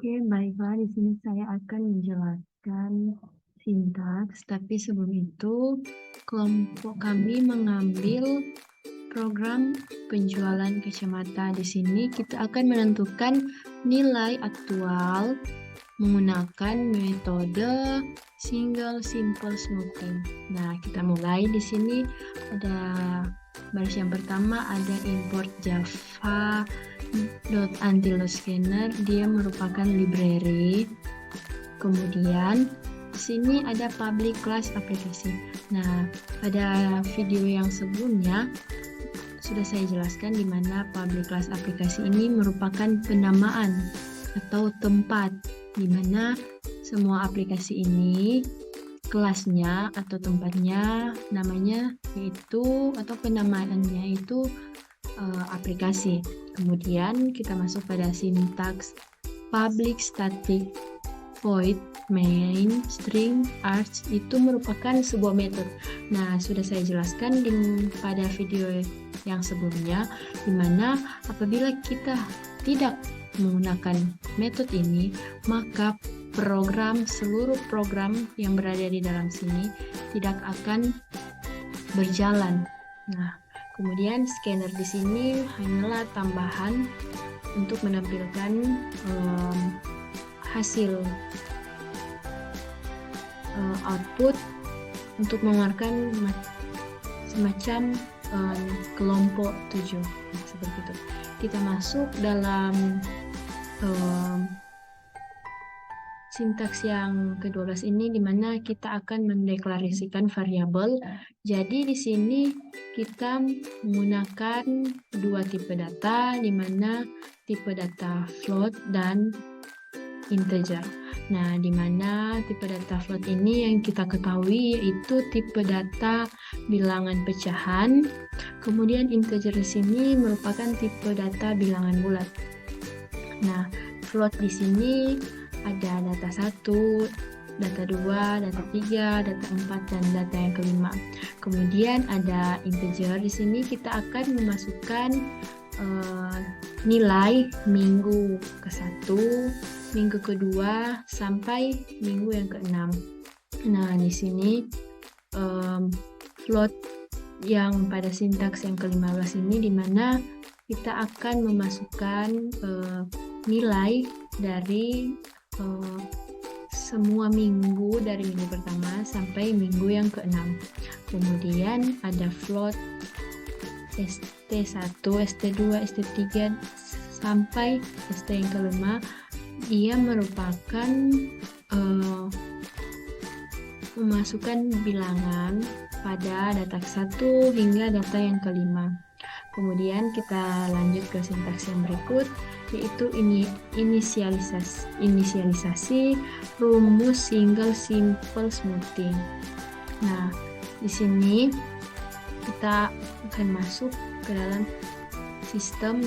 Oke, baiklah. Di sini saya akan menjelaskan sintaks, tapi sebelum itu kelompok kami mengambil program penjualan kacamata. Di sini kita akan menentukan nilai aktual menggunakan metode single simple smoothing. Nah, kita mulai. Di sini ada baris yang pertama, ada import Java .antillo scanner. Dia merupakan library. Kemudian di sini ada public class aplikasi. Nah, pada video yang sebelumnya sudah saya jelaskan di mana public class aplikasi ini merupakan penamaan atau tempat di mana semua aplikasi ini kelasnya atau tempatnya namanya yaitu atau penamaannya itu aplikasi. Kemudian kita masuk pada sintaks public static void main string args itu merupakan sebuah metode. Nah, sudah saya jelaskan pada video yang sebelumnya, di mana apabila kita tidak menggunakan metode ini, maka seluruh program yang berada di dalam sini tidak akan berjalan. Nah, kemudian scanner di sini hanyalah tambahan untuk menampilkan hasil output untuk mengeluarkan semacam kelompok 7 seperti itu. Kita masuk dalam sintaks yang ke-12 ini, di mana kita akan mendeklarasikan variabel. Jadi di sini kita menggunakan dua tipe data, di mana tipe data float dan integer. Nah, di mana tipe data float ini yang kita ketahui yaitu tipe data bilangan pecahan. Kemudian integer di sini merupakan tipe data bilangan bulat. Nah, float di sini ada data 1, data 2, data 3, data 4, dan data yang kelima. Kemudian ada integer. Di sini kita akan memasukkan nilai minggu ke-1, minggu ke-2, sampai minggu yang ke-6. Nah, di sini float yang pada sintaks yang ke-15 ini, di mana kita akan memasukkan nilai dari semua minggu dari minggu pertama sampai minggu yang ke-6. Kemudian ada float ST1, ST2, ST3 sampai ST yang ke-5. Dia merupakan memasukkan bilangan pada data 1 hingga data yang ke-5. Kemudian kita lanjut ke sintaks yang berikut, yaitu inisialisasi rumus single simple smoothing. Nah, di sini kita akan masuk ke dalam sistem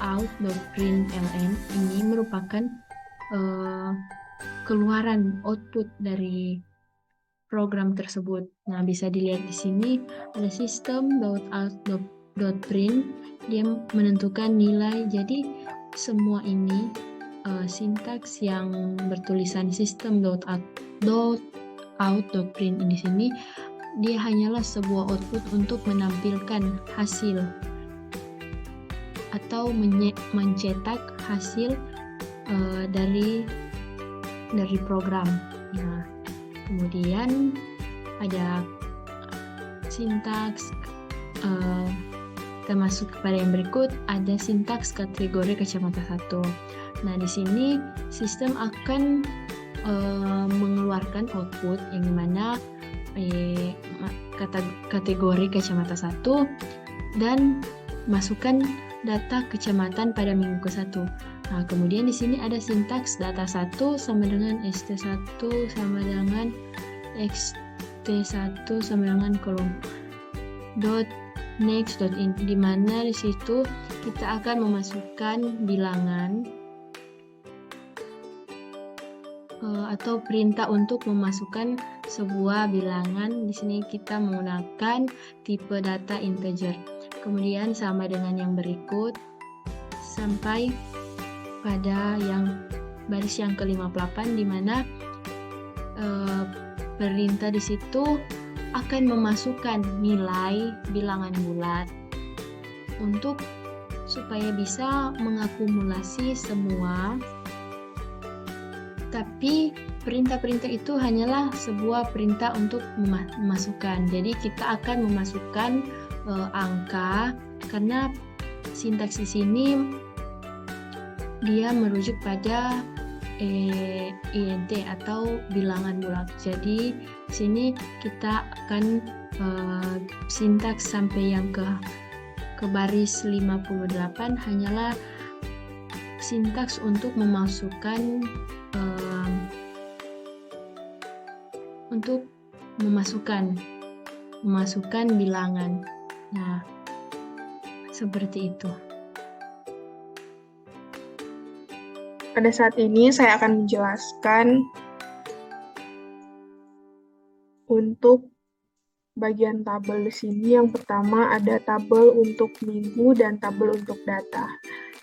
.out.println. Ini merupakan keluaran output dari program tersebut. Nah, bisa dilihat di sini ada sistem .out.print, dia menentukan nilai. Jadi semua ini sintaks yang bertulisan sistem .out.print di sini dia hanyalah sebuah output untuk menampilkan hasil atau mencetak hasil dari program. Nah, kemudian ada sintaks kita masuk kepada yang berikut, ada sintaks kategori kacamata 1. Nah, di sini sistem akan mengeluarkan output yang dimana kategori kacamata 1 dan masukkan data kecamatan pada minggu ke-1. Nah, kemudian di sini ada sintaks data 1 sama dengan ST1 sama dengan XT1 sama dengan kolom .next.in, di mana di situ kita akan memasukkan bilangan atau perintah untuk memasukkan sebuah bilangan. Di sini kita menggunakan tipe data integer. Kemudian sama dengan yang berikut sampai pada baris yang ke-58, di mana perintah di situ akan memasukkan nilai bilangan bulat supaya bisa mengakumulasi semua. Tapi perintah-perintah itu hanyalah sebuah perintah untuk memasukkan. Jadi kita akan memasukkan angka, karena sintaks di sini dia merujuk pada INT atau bilangan bulat. Jadi di sini kita akan sintaks sampai yang ke baris 58 hanyalah sintaks untuk memasukkan bilangan. Nah, seperti itu. Pada saat ini saya akan menjelaskan untuk bagian tabel di sini. Yang pertama ada tabel untuk minggu dan tabel untuk data.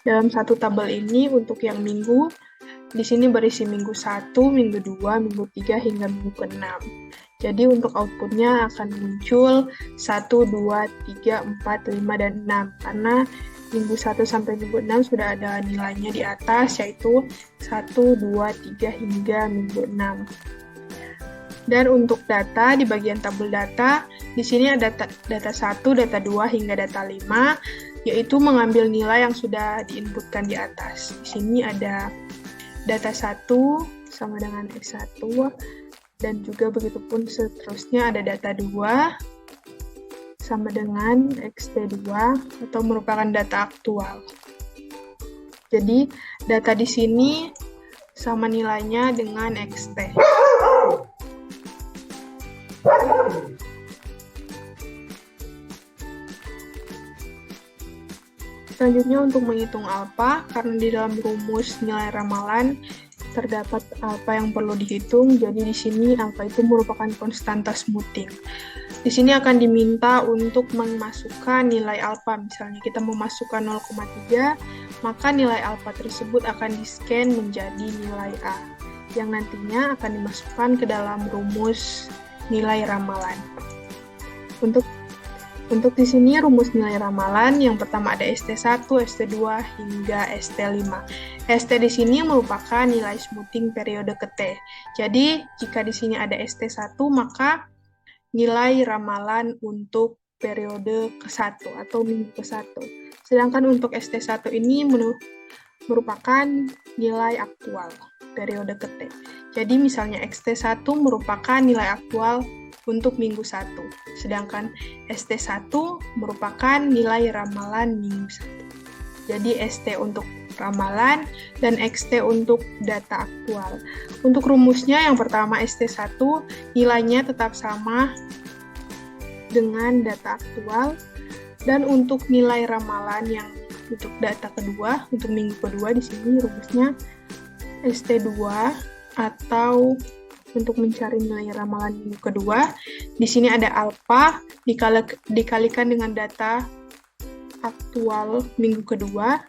Dalam satu tabel ini untuk yang minggu, di sini berisi minggu 1, minggu 2, minggu 3 hingga minggu ke-6. Jadi untuk outputnya akan muncul 1, 2, 3, 4, 5, dan 6. Karena minggu 1 sampai minggu 6 sudah ada nilainya di atas, yaitu 1, 2, 3 hingga minggu 6. Dan untuk data, di bagian tabel data, di sini ada data 1, data 2 hingga data 5, yaitu mengambil nilai yang sudah diinputkan di atas. Di sini ada data 1 sama dengan X1, dan juga begitupun seterusnya ada data 2 sama dengan XT2 atau merupakan data aktual. Jadi data di sini sama nilainya dengan XT. Selanjutnya untuk menghitung alfa, karena di dalam rumus nilai ramalan terdapat alfa yang perlu dihitung, jadi di sini alfa itu merupakan konstanta smoothing. Di sini akan diminta untuk memasukkan nilai alfa, misalnya kita memasukkan 0,3, maka nilai alfa tersebut akan di-scan menjadi nilai A, yang nantinya akan dimasukkan ke dalam rumus nilai ramalan. Untuk di sini rumus nilai ramalan yang pertama ada ST1, ST2 hingga ST5. ST di sini merupakan nilai smoothing periode ke-T. Jadi jika di sini ada ST1 maka nilai ramalan untuk periode ke-1 atau minggu ke-1. Sedangkan untuk ST1 ini merupakan nilai aktual periode ke-T. Jadi misalnya XT1 merupakan nilai aktual untuk minggu 1, sedangkan ST1 merupakan nilai ramalan minggu 1. Jadi ST untuk ramalan dan XT untuk data aktual. Untuk rumusnya yang pertama ST1 nilainya tetap sama dengan data aktual, dan untuk nilai ramalan yang untuk data kedua, untuk minggu kedua di sini rumusnya ST2 atau untuk mencari nilai ramalan minggu kedua, di sini ada alfa dikalikan dengan data aktual minggu kedua,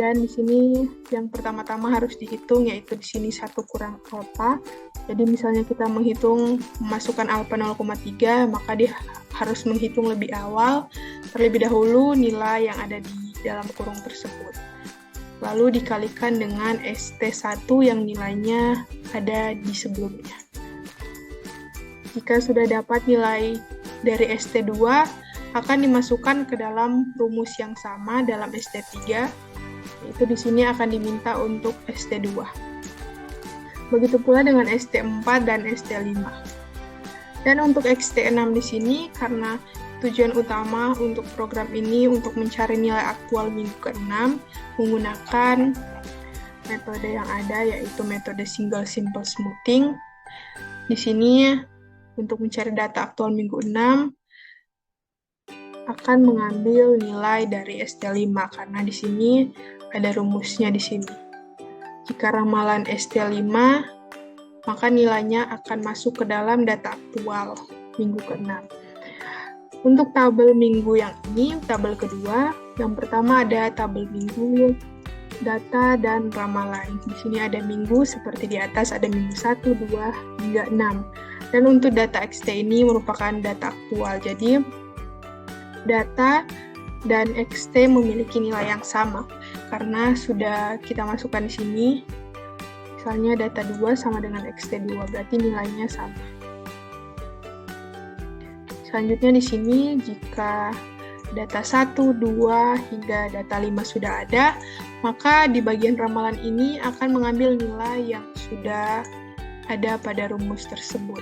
dan di sini yang pertama-tama harus dihitung yaitu di sini 1 kurang alfa. Jadi misalnya kita memasukkan alfa 0,3, maka dia harus menghitung lebih awal, terlebih dahulu nilai yang ada di dalam kurung tersebut. Lalu dikalikan dengan ST1 yang nilainya ada di sebelumnya. Jika sudah dapat nilai dari ST2, akan dimasukkan ke dalam rumus yang sama dalam ST3, yaitu di sini akan diminta untuk ST2. Begitu pula dengan ST4 dan ST5. Dan untuk XT6 di sini, karena tujuan utama untuk program ini untuk mencari nilai aktual minggu ke-6 menggunakan metode yang ada, yaitu metode single simple smoothing. Di sini untuk mencari data aktual minggu 6 akan mengambil nilai dari ST5 karena di sini ada rumusnya di sini. Jika ramalan ST5, maka nilainya akan masuk ke dalam data aktual minggu ke-6. Untuk tabel minggu yang ini, tabel kedua, yang pertama ada tabel minggu data dan ramalan. Di sini ada minggu, seperti di atas ada minggu 1, 2, hingga 6. Dan untuk data XT ini merupakan data aktual. Jadi, data dan XT memiliki nilai yang sama. Karena sudah kita masukkan di sini, misalnya data 2 sama dengan XT 2, berarti nilainya sama. Selanjutnya di sini, jika data 1, 2, hingga data 5 sudah ada, maka di bagian ramalan ini akan mengambil nilai yang sudah ada pada rumus tersebut.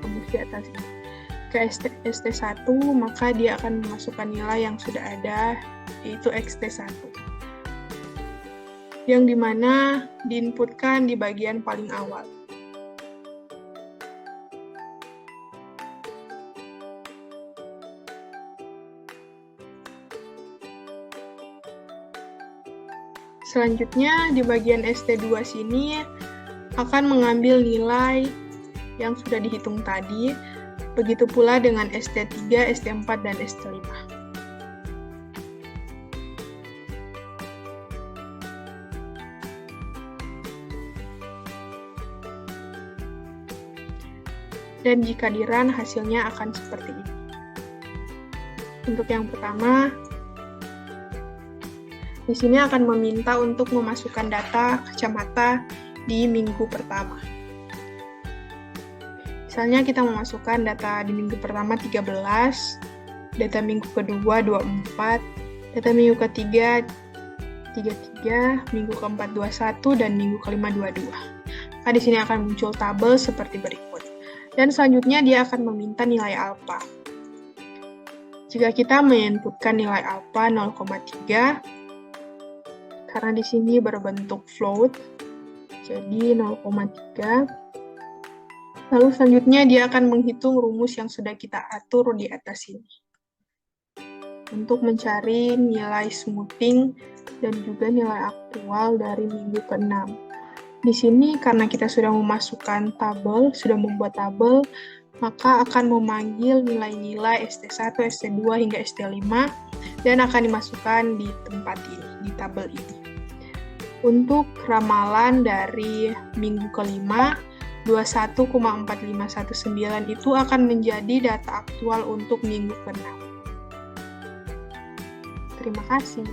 Rumus di atas ini. Ke ST1, maka dia akan memasukkan nilai yang sudah ada, yaitu XT1. Yang dimana diinputkan di bagian paling awal. Selanjutnya, di bagian ST2 sini akan mengambil nilai yang sudah dihitung tadi, begitu pula dengan ST3, ST4, dan ST5. Dan jika di-run, hasilnya akan seperti ini. Untuk yang pertama, di sini akan meminta untuk memasukkan data kacamata di minggu pertama. Misalnya kita memasukkan data di minggu pertama 13, data minggu kedua 24, data minggu ketiga 33, minggu keempat 21, dan minggu kelima 22. Maka di sini akan muncul tabel seperti berikut. Dan selanjutnya dia akan meminta nilai alfa. Jika kita menginputkan nilai alfa 0,3, karena di sini berbentuk float, jadi 0,3. Lalu selanjutnya dia akan menghitung rumus yang sudah kita atur di atas ini. Untuk mencari nilai smoothing dan juga nilai aktual dari minggu ke-6. Di sini karena kita sudah memasukkan tabel, sudah membuat tabel, maka akan memanggil nilai-nilai ST1, ST2, hingga ST5, dan akan dimasukkan di tempat ini, di tabel ini. Untuk ramalan dari minggu kelima, 21,4519 itu akan menjadi data aktual untuk minggu ke-6. Terima kasih.